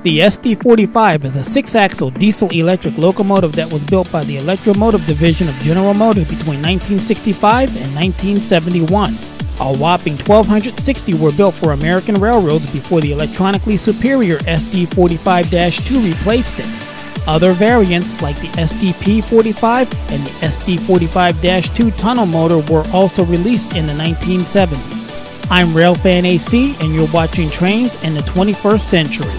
The SD45 is a 6-axle diesel-electric locomotive that was built by the Electromotive Division of General Motors between 1965 and 1971. A whopping 1,260 were built for American railroads before the electronically superior SD45-2 replaced it. Other variants, like the SDP45 and the SD45-2 tunnel motor, were also released in the 1970s. I'm Railfan AC, and you're watching Trains in the 21st Century.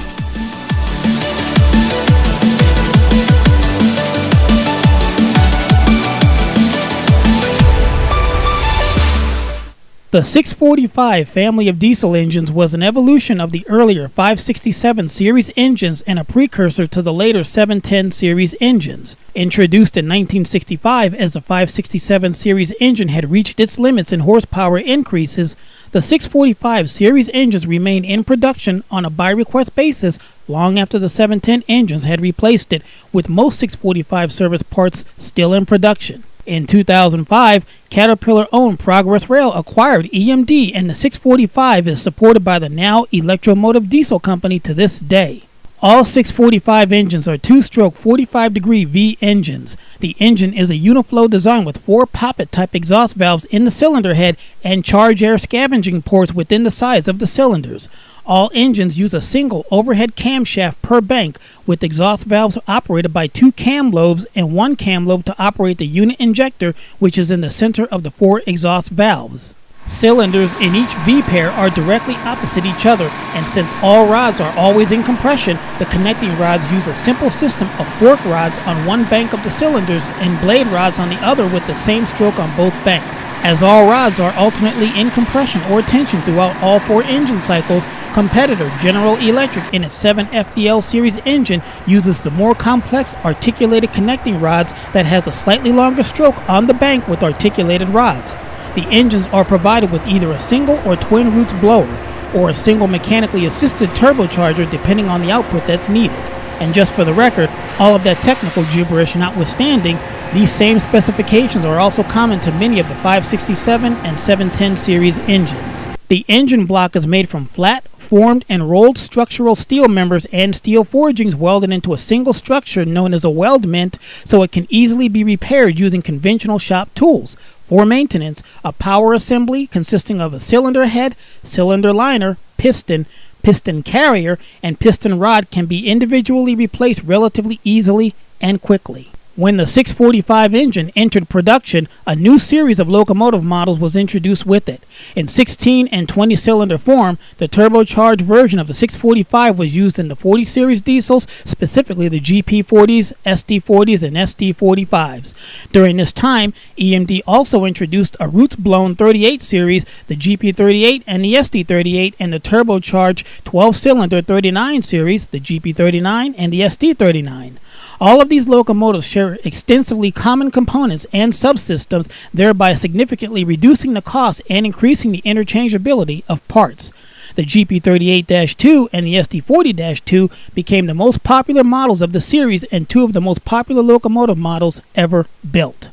The 645 family of diesel engines was an evolution of the earlier 567 series engines and a precursor to the later 710 series engines. Introduced in 1965 as the 567 series engine had reached its limits in horsepower increases, the 645 series engines remained in production on a by-request basis long after the 710 engines had replaced it, with most 645 service parts still in production. In 2005, Caterpillar-owned Progress Rail acquired EMD, and the 645 is supported by the now Electromotive Diesel Company to this day. All 645 engines are two-stroke 45-degree V engines. The engine is a uniflow design with 4 poppet-type exhaust valves in the cylinder head and charge air scavenging ports within the sides of the cylinders. All engines use a single overhead camshaft per bank, with exhaust valves operated by 2 cam lobes and 1 cam lobe to operate the unit injector, which is in the center of the 4 exhaust valves. Cylinders in each V-pair are directly opposite each other, and since all rods are always in compression, the connecting rods use a simple system of fork rods on one bank of the cylinders and blade rods on the other with the same stroke on both banks. As all rods are alternately in compression or tension throughout all 4 engine cycles, competitor General Electric in its 7FDL series engine uses the more complex articulated connecting rods that has a slightly longer stroke on the bank with articulated rods. The engines are provided with either a single or twin roots blower, or a single mechanically assisted turbocharger depending on the output that's needed. And just for the record, all of that technical gibberish notwithstanding, these same specifications are also common to many of the 567 and 710 series engines. The engine block is made from flat, formed, and rolled structural steel members and steel forgings welded into a single structure known as a weldment, so it can easily be repaired using conventional shop tools. For maintenance, a power assembly consisting of a cylinder head, cylinder liner, piston, piston carrier, and piston rod can be individually replaced relatively easily and quickly. When the 645 engine entered production, a new series of locomotive models was introduced with it. In 16 and 20 cylinder form, the turbocharged version of the 645 was used in the 40 series diesels, specifically the GP40s, SD40s, and SD45s. During this time, EMD also introduced a roots-blown 38 series, the GP38 and the SD38, and the turbocharged 12-cylinder 39 series, the GP39 and the SD39. All of these locomotives share extensively common components and subsystems, thereby significantly reducing the cost and increasing the interchangeability of parts. The GP38-2 and the SD40-2 became the most popular models of the series and 2 of the most popular locomotive models ever built.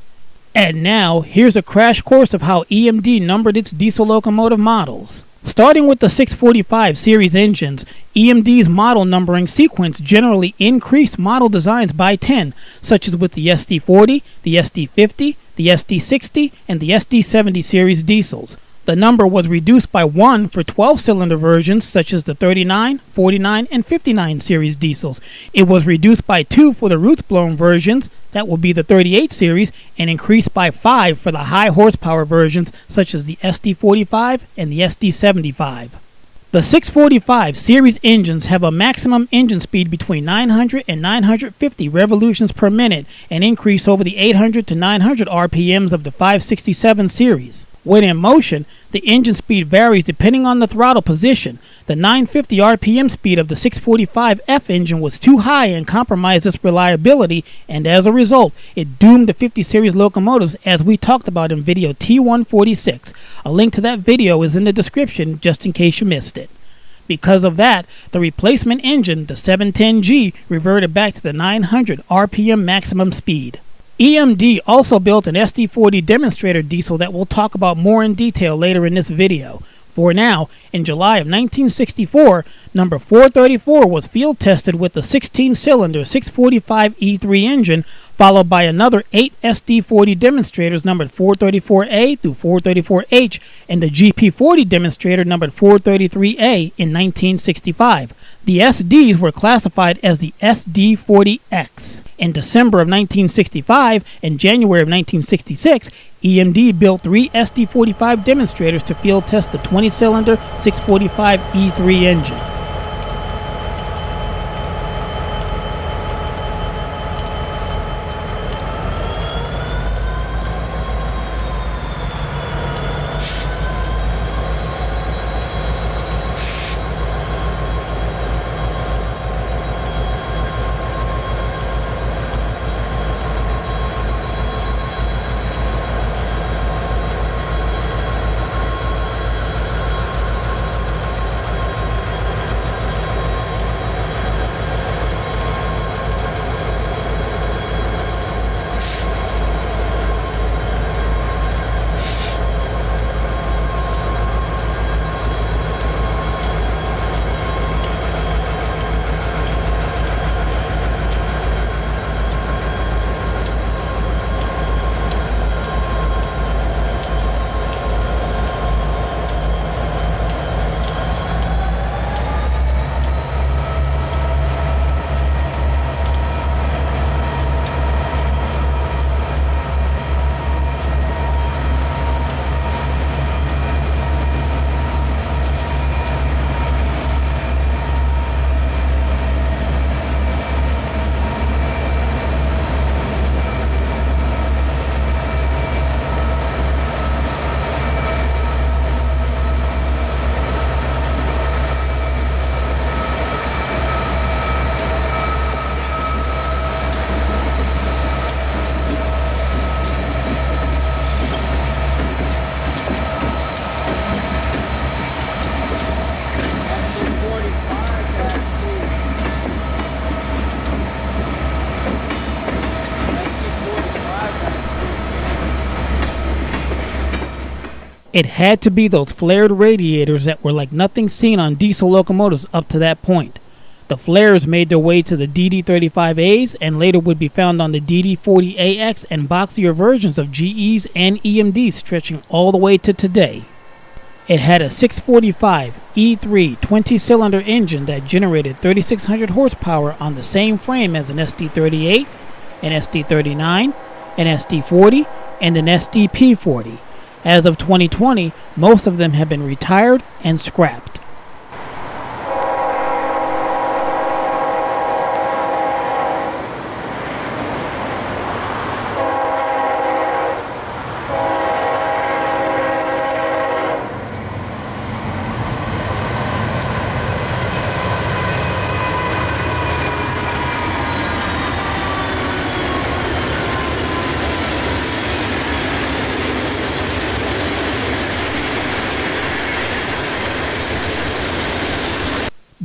And now, here's a crash course of how EMD numbered its diesel locomotive models. Starting with the 645 series engines, EMD's model numbering sequence generally increased model designs by 10, such as with the SD40, the SD50, the SD60, and the SD70 series diesels. The number was reduced by 1 for 12-cylinder versions such as the 39, 49, and 59 series diesels. It was reduced by 2 for the roots-blown versions, that will be the 38 series, and increased by 5 for the high horsepower versions such as the SD45 and the SD75. The 645 series engines have a maximum engine speed between 900 and 950 revolutions per minute, and increase over the 800 to 900 RPMs of the 567 series. When in motion, the engine speed varies depending on the throttle position. The 950 RPM speed of the 645F engine was too high and compromised its reliability, and as a result, it doomed the 50 series locomotives, as we talked about in video T146. A link to that video is in the description just in case you missed it. Because of that, the replacement engine, the 710G, reverted back to the 900 RPM maximum speed. EMD also built an SD40 demonstrator diesel that we'll talk about more in detail later in this video. For now, in July of 1964, number 434 was field tested with the 16-cylinder 645E3 engine, followed by another 8 SD40 demonstrators numbered 434A through 434H, and the GP40 demonstrator numbered 433A in 1965. The SDs were classified as the SD40X. In December of 1965 and January of 1966, EMD built 3 SD45 demonstrators to field test the 20-cylinder 645E3 engine. It had to be those flared radiators that were like nothing seen on diesel locomotives up to that point. The flares made their way to the DD35As and later would be found on the DD40AX and boxier versions of GEs and EMDs stretching all the way to today. It had a 645 E3 20-cylinder engine that generated 3,600 horsepower on the same frame as an SD38, an SD39, an SD40, and an SDP40. As of 2020, most of them have been retired and scrapped.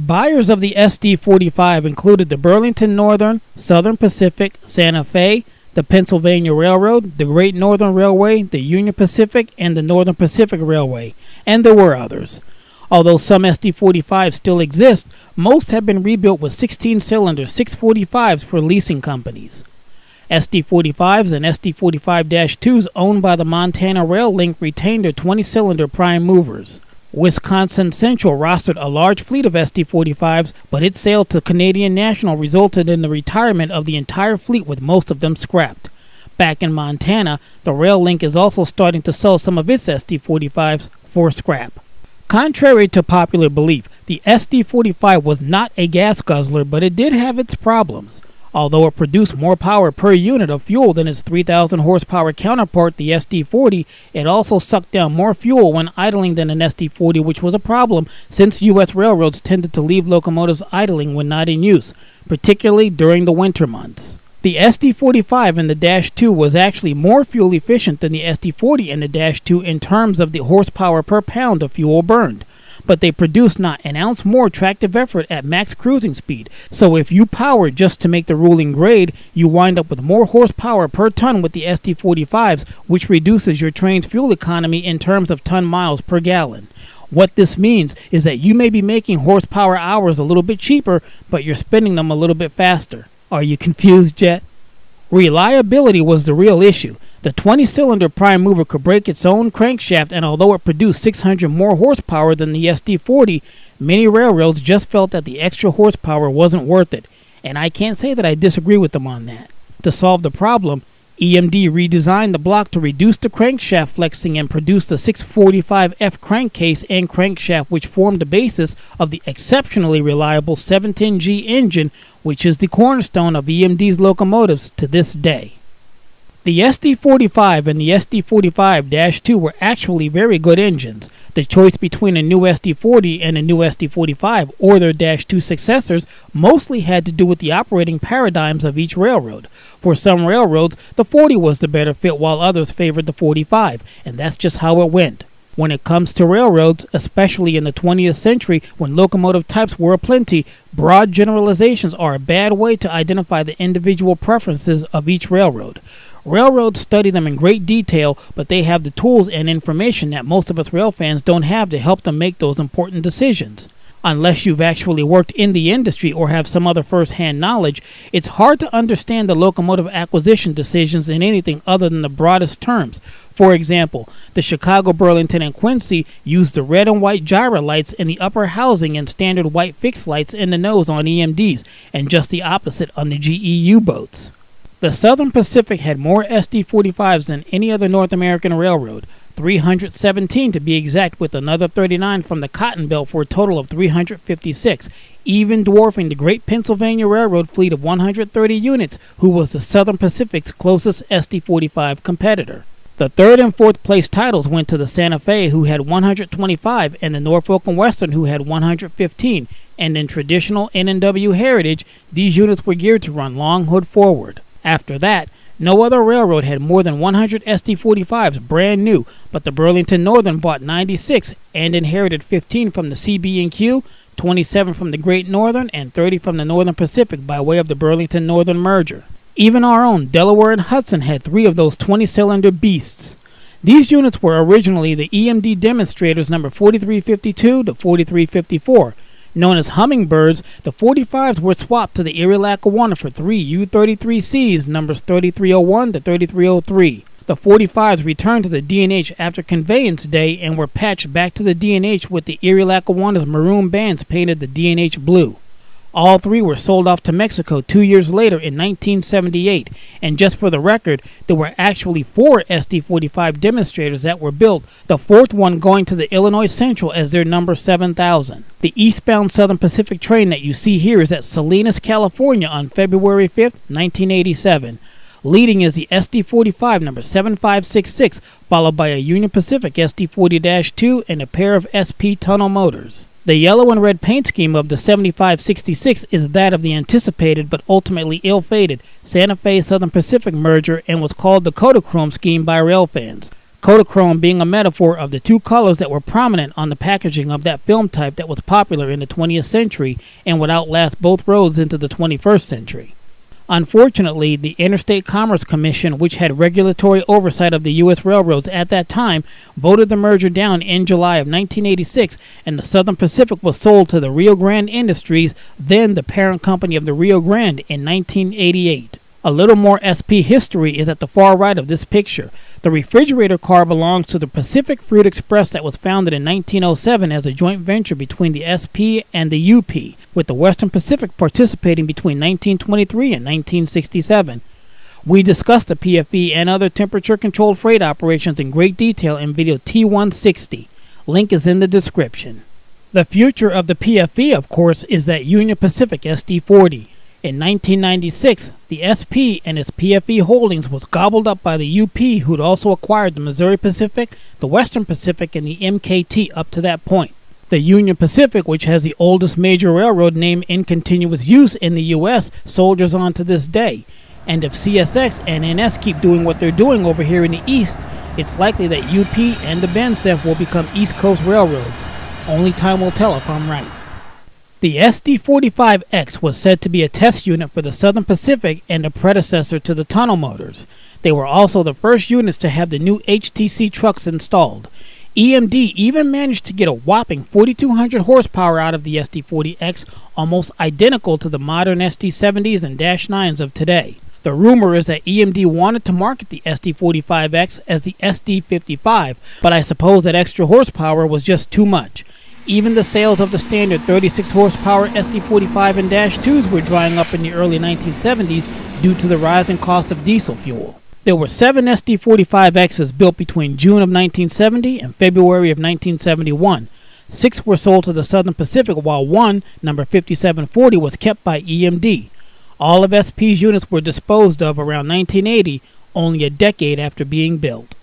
Buyers of the SD45 included the Burlington Northern, Southern Pacific, Santa Fe, the Pennsylvania Railroad, the Great Northern Railway, the Union Pacific, and the Northern Pacific Railway, and there were others. Although some SD45s still exist, most have been rebuilt with 16-cylinder 645s for leasing companies. SD45s and SD45-2s owned by the Montana Rail Link retained their 20-cylinder prime movers. Wisconsin Central rostered a large fleet of SD45s, but its sale to Canadian National resulted in the retirement of the entire fleet, with most of them scrapped. Back in Montana, the Rail Link is also starting to sell some of its SD45s for scrap. Contrary to popular belief, the SD45 was not a gas guzzler, but it did have its problems. Although it produced more power per unit of fuel than its 3,000 horsepower counterpart, the SD40, it also sucked down more fuel when idling than an SD40, which was a problem since U.S. railroads tended to leave locomotives idling when not in use, particularly during the winter months. The SD45 in the Dash 2 was actually more fuel efficient than the SD40 in the Dash 2 in terms of the horsepower per pound of fuel burned, but they produced not an ounce more tractive effort at max cruising speed, so if you power just to make the ruling grade, you wind up with more horsepower per ton with the SD45s, which reduces your train's fuel economy in terms of ton miles per gallon. What this means is that you may be making horsepower hours a little bit cheaper, but you're spending them a little bit faster. Are you confused yet? Reliability was the real issue. The 20-cylinder prime mover could break its own crankshaft, and although it produced 600 more horsepower than the SD40, many railroads just felt that the extra horsepower wasn't worth it, and I can't say that I disagree with them on that. To solve the problem, EMD redesigned the block to reduce the crankshaft flexing and produce the 645F crankcase and crankshaft, which formed the basis of the exceptionally reliable 710G engine, which is the cornerstone of EMD's locomotives to this day. The SD45 and the SD45-2 were actually very good engines. The choice between a new SD40 and a new SD45 or their -2 successors mostly had to do with the operating paradigms of each railroad. For some railroads, the 40 was the better fit while others favored the 45, and that's just how it went. When it comes to railroads, especially in the 20th century when locomotive types were aplenty, broad generalizations are a bad way to identify the individual preferences of each railroad. Railroads study them in great detail, but they have the tools and information that most of us rail fans don't have to help them make those important decisions. Unless you've actually worked in the industry or have some other first-hand knowledge, it's hard to understand the locomotive acquisition decisions in anything other than the broadest terms. For example, the Chicago, Burlington, and Quincy used the red and white gyro lights in the upper housing and standard white fixed lights in the nose on EMDs, and just the opposite on the GE U-boats. The Southern Pacific had more SD45s than any other North American railroad, 317 to be exact, with another 39 from the Cotton Belt for a total of 356, even dwarfing the Great Pennsylvania Railroad fleet of 130 units, who was the Southern Pacific's closest SD45 competitor. The third and fourth place titles went to the Santa Fe, who had 125, and the Norfolk and Western, who had 115, and in traditional N&W heritage, these units were geared to run long hood forward. After that, no other railroad had more than 100 SD45s brand new, but the Burlington Northern bought 96 and inherited 15 from the CB&Q, 27 from the Great Northern, and 30 from the Northern Pacific by way of the Burlington Northern merger. Even our own Delaware and Hudson had 3 of those 20-cylinder beasts. These units were originally the EMD demonstrators number 4352 to 4354. Known as Hummingbirds, the 45s were swapped to the Erie Lackawanna for 3 U-33Cs, numbers 3301 to 3303. The 45s returned to the D&H after Conveyance Day and were patched back to the D&H with the Erie Lackawanna's maroon bands painted the D&H blue. All 3 were sold off to Mexico 2 years later in 1978, and just for the record, there were actually 4 SD45 demonstrators that were built, the 4th one going to the Illinois Central as their number 7000. The eastbound Southern Pacific train that you see here is at Salinas, California on February 5, 1987. Leading is the SD45 number 7566, followed by a Union Pacific SD40-2 and a pair of SP tunnel motors. The yellow and red paint scheme of the 7566 is that of the anticipated but ultimately ill-fated Santa Fe Southern Pacific merger and was called the Kodachrome scheme by rail fans. Kodachrome being a metaphor of the 2 colors that were prominent on the packaging of that film type that was popular in the 20th century and would outlast both roads into the 21st century. Unfortunately, the Interstate Commerce Commission, which had regulatory oversight of the U.S. railroads at that time, voted the merger down in July of 1986, and the Southern Pacific was sold to the Rio Grande Industries, then the parent company of the Rio Grande, in 1988. A little more SP history is at the far right of this picture. The refrigerator car belongs to the Pacific Fruit Express that was founded in 1907 as a joint venture between the SP and the UP, with the Western Pacific participating between 1923 and 1967. We discussed the PFE and other temperature-controlled freight operations in great detail in video T160. Link is in the description. The future of the PFE, of course, is that Union Pacific SD40. In 1996, the SP and its PFE holdings was gobbled up by the UP, who'd also acquired the Missouri Pacific, the Western Pacific, and the MKT up to that point. The Union Pacific, which has the oldest major railroad name in continuous use in the U.S., soldiers on to this day. And if CSX and NS keep doing what they're doing over here in the East, it's likely that UP and the BNSF will become East Coast railroads. Only time will tell if I'm right. The SD45X was said to be a test unit for the Southern Pacific and a predecessor to the tunnel motors. They were also the first units to have the new HTC trucks installed. EMD even managed to get a whopping 4,200 horsepower out of the SD40X, almost identical to the modern SD70s and Dash 9s of today. The rumor is that EMD wanted to market the SD45X as the SD55, but I suppose that extra horsepower was just too much. Even the sales of the standard 36 horsepower SD45 and Dash 2s were drying up in the early 1970s due to the rising cost of diesel fuel. There were 7 SD45Xs built between June of 1970 and February of 1971. 6 were sold to the Southern Pacific, while one, number 5740, was kept by EMD. All of SP's units were disposed of around 1980, only a decade after being built.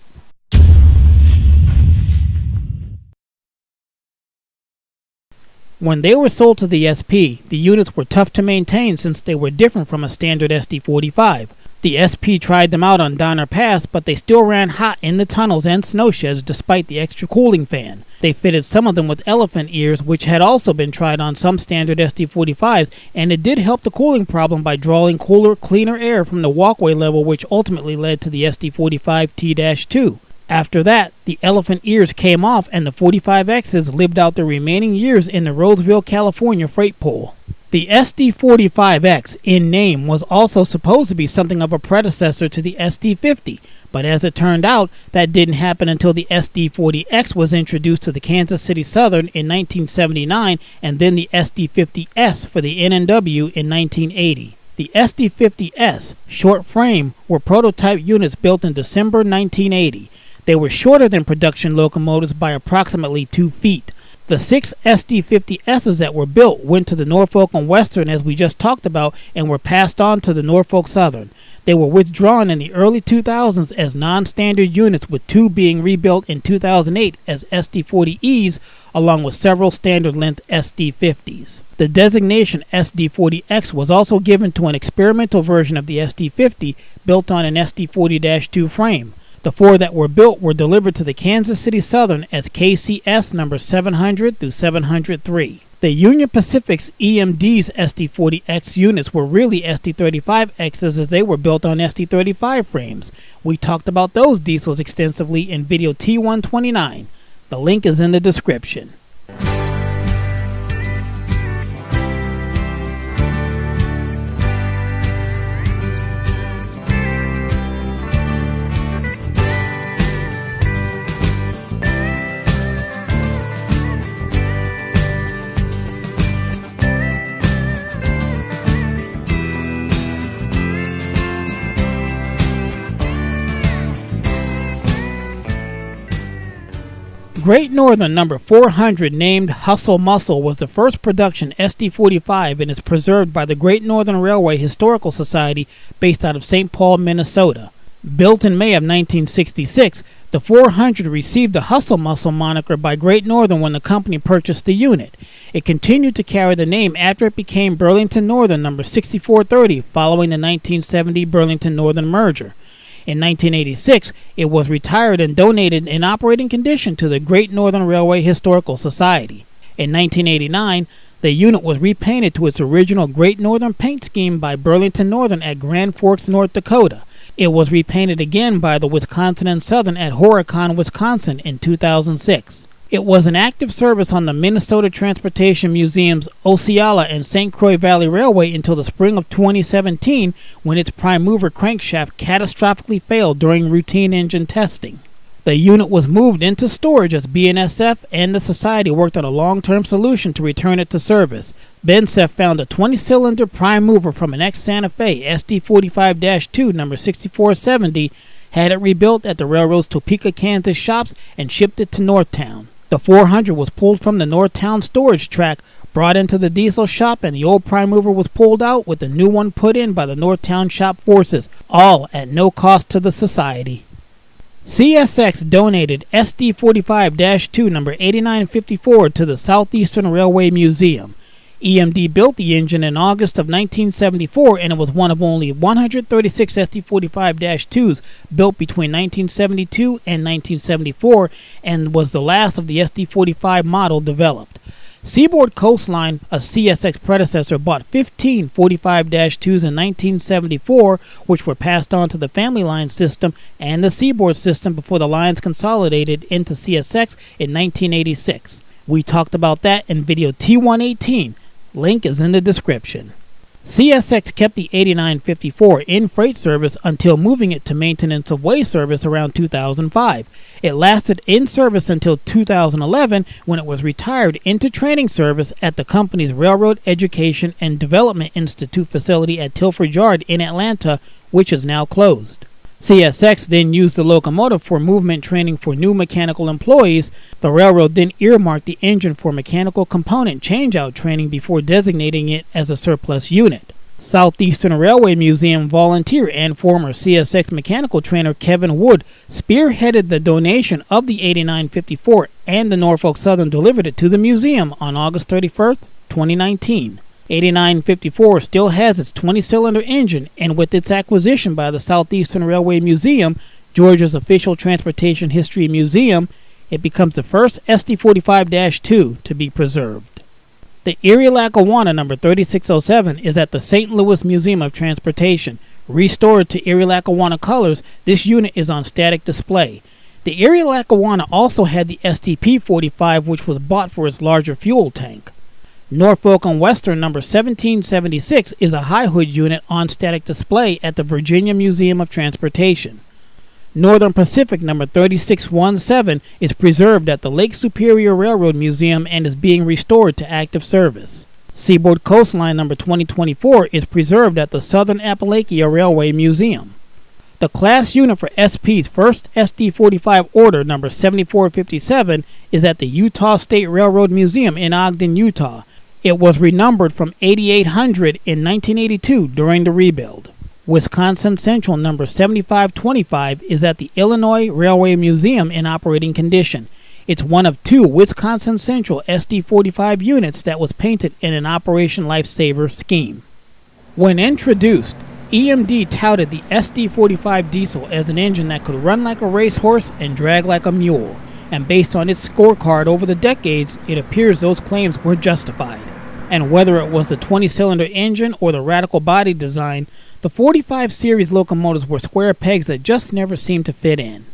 When they were sold to the SP, the units were tough to maintain since they were different from a standard SD45. The SP tried them out on Donner Pass, but they still ran hot in the tunnels and snowsheds despite the extra cooling fan. They fitted some of them with elephant ears, which had also been tried on some standard SD45s, and it did help the cooling problem by drawing cooler, cleaner air from the walkway level, which ultimately led to the SD45 T-2. After that, the elephant ears came off and the 45Xs lived out their remaining years in the Roseville, California freight pool. The SD45X, in name, was also supposed to be something of a predecessor to the SD50, but as it turned out, that didn't happen until the SD40X was introduced to the Kansas City Southern in 1979, and then the SD50S for the NNW in 1980. The SD50S, short frame, were prototype units built in December 1980. They were shorter than production locomotives by approximately 2 feet. The 6 SD50Ss that were built went to the Norfolk and Western, as we just talked about, and were passed on to the Norfolk Southern. They were withdrawn in the early 2000s as non-standard units, with 2 being rebuilt in 2008 as SD40Es, along with several standard-length SD50s. The designation SD40X was also given to an experimental version of the SD50 built on an SD40-2 frame. The 4 that were built were delivered to the Kansas City Southern as KCS number 700 through 703. The Union Pacific's EMD's SD40X units were really SD35Xs, as they were built on SD35 frames. We talked about those diesels extensively in video T129. The link is in the description. Great Northern number 400, named Hustle Muscle, was the first production SD45 and is preserved by the Great Northern Railway Historical Society based out of St. Paul, Minnesota. Built in May of 1966, the 400 received the Hustle Muscle moniker by Great Northern when the company purchased the unit. It continued to carry the name after it became Burlington Northern number 6430 following the 1970 Burlington Northern merger. In 1986, it was retired and donated in operating condition to the Great Northern Railway Historical Society. In 1989, the unit was repainted to its original Great Northern paint scheme by Burlington Northern at Grand Forks, North Dakota. It was repainted again by the Wisconsin and Southern at Horicon, Wisconsin in 2006. It was in active service on the Minnesota Transportation Museum's Osceola and St. Croix Valley Railway until the spring of 2017, when its prime mover crankshaft catastrophically failed during routine engine testing. The unit was moved into storage as BNSF and the Society worked on a long-term solution to return it to service. BNSF found a 20-cylinder prime mover from an ex-Santa Fe SD45-2 number 6470, had it rebuilt at the railroad's Topeka, Kansas shops, and shipped it to Northtown. The 400 was pulled from the Northtown storage track, brought into the diesel shop, and the old prime mover was pulled out with the new one put in by the Northtown shop forces, all at no cost to the Society. CSX donated SD45-2 number 8954 to the Southeastern Railway Museum. EMD built the engine in August of 1974, and it was one of only 136 SD45-2s built between 1972 and 1974, and was the last of the SD45 model developed. Seaboard Coastline, a CSX predecessor, bought 15 45-2s in 1974, which were passed on to the Family Line system and the Seaboard system before the lines consolidated into CSX in 1986. We talked about that in video T118. Link is in the description. CSX kept the 8954 in freight service until moving it to maintenance of way service around 2005. It lasted in service until 2011 when it was retired into training service at the company's Railroad Education and Development Institute facility at Tilford Yard in Atlanta, which is now closed. CSX then used the locomotive for movement training for new mechanical employees. The railroad then earmarked the engine for mechanical component changeout training before designating it as a surplus unit. Southeastern Railway Museum volunteer and former CSX mechanical trainer Kevin Wood spearheaded the donation of the 8954, and the Norfolk Southern delivered it to the museum on August 31st, 2019. 8954 still has its 20-cylinder engine, and with its acquisition by the Southeastern Railway Museum, Georgia's official transportation history museum, it becomes the first SD45-2 to be preserved. The Erie Lackawanna number 3607 is at the St. Louis Museum of Transportation. Restored to Erie Lackawanna colors, this unit is on static display. The Erie Lackawanna also had the SDP45, which was bought for its larger fuel tank. Norfolk and Western number 1776 is a high hood unit on static display at the Virginia Museum of Transportation. Northern Pacific number 3617 is preserved at the Lake Superior Railroad Museum and is being restored to active service. Seaboard Coastline number 2024 is preserved at the Southern Appalachia Railway Museum. The class unit for SP's first SD45 order number 7457 is at the Utah State Railroad Museum in Ogden, Utah. It was renumbered from 8800 in 1982 during the rebuild. Wisconsin Central number 7525 is at the Illinois Railway Museum in operating condition. It's one of two Wisconsin Central SD45 units that was painted in an Operation Lifesaver scheme. When introduced, EMD touted the SD45 diesel as an engine that could run like a racehorse and drag like a mule, and based on its scorecard over the decades, it appears those claims were justified. And whether it was the 20-cylinder engine or the radical body design, the 45 series locomotives were square pegs that just never seemed to fit in.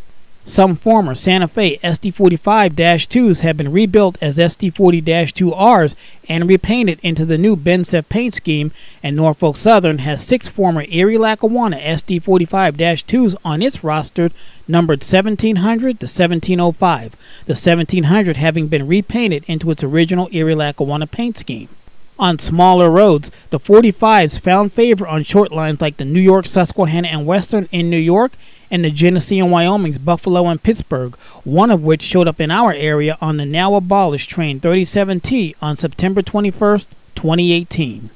Some former Santa Fe SD45-2s have been rebuilt as SD40-2Rs and repainted into the new Bensef paint scheme, and Norfolk Southern has 6 former Erie Lackawanna SD45-2s on its roster, numbered 1700 to 1705, the 1700 having been repainted into its original Erie Lackawanna paint scheme. On smaller roads, the 45s found favor on short lines like the New York, Susquehanna, and Western in New York, and the Genesee and Wyoming's Buffalo and Pittsburgh, one of which showed up in our area on the now abolished Train 37T on September 21st, 2018.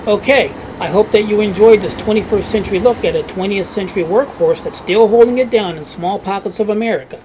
Okay, I hope that you enjoyed this 21st century look at a 20th century workhorse that's still holding it down in small pockets of America.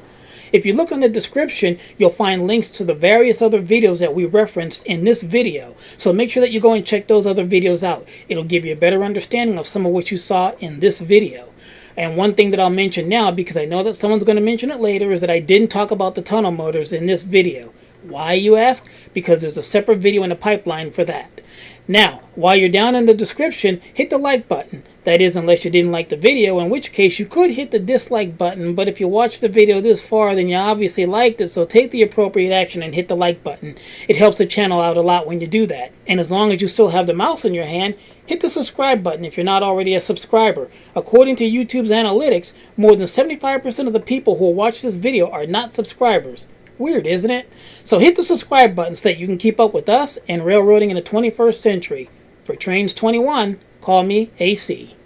If you look in the description, you'll find links to the various other videos that we referenced in this video. So make sure that you go and check those other videos out. It'll give you a better understanding of some of what you saw in this video. And one thing that I'll mention now, because I know that someone's going to mention it later, is that I didn't talk about the tunnel motors in this video. Why, you ask? Because there's a separate video in the pipeline for that. Now, while you're down in the description, hit the like button. That is, unless you didn't like the video, in which case you could hit the dislike button, but if you watched the video this far, then you obviously liked it, so take the appropriate action and hit the like button. It helps the channel out a lot when you do that. And as long as you still have the mouse in your hand, hit the subscribe button if you're not already a subscriber. According to YouTube's analytics, more than 75% of the people who will watch this video are not subscribers. Weird, isn't it? So hit the subscribe button so that you can keep up with us and railroading in the 21st century. For Trains 21, call me AC.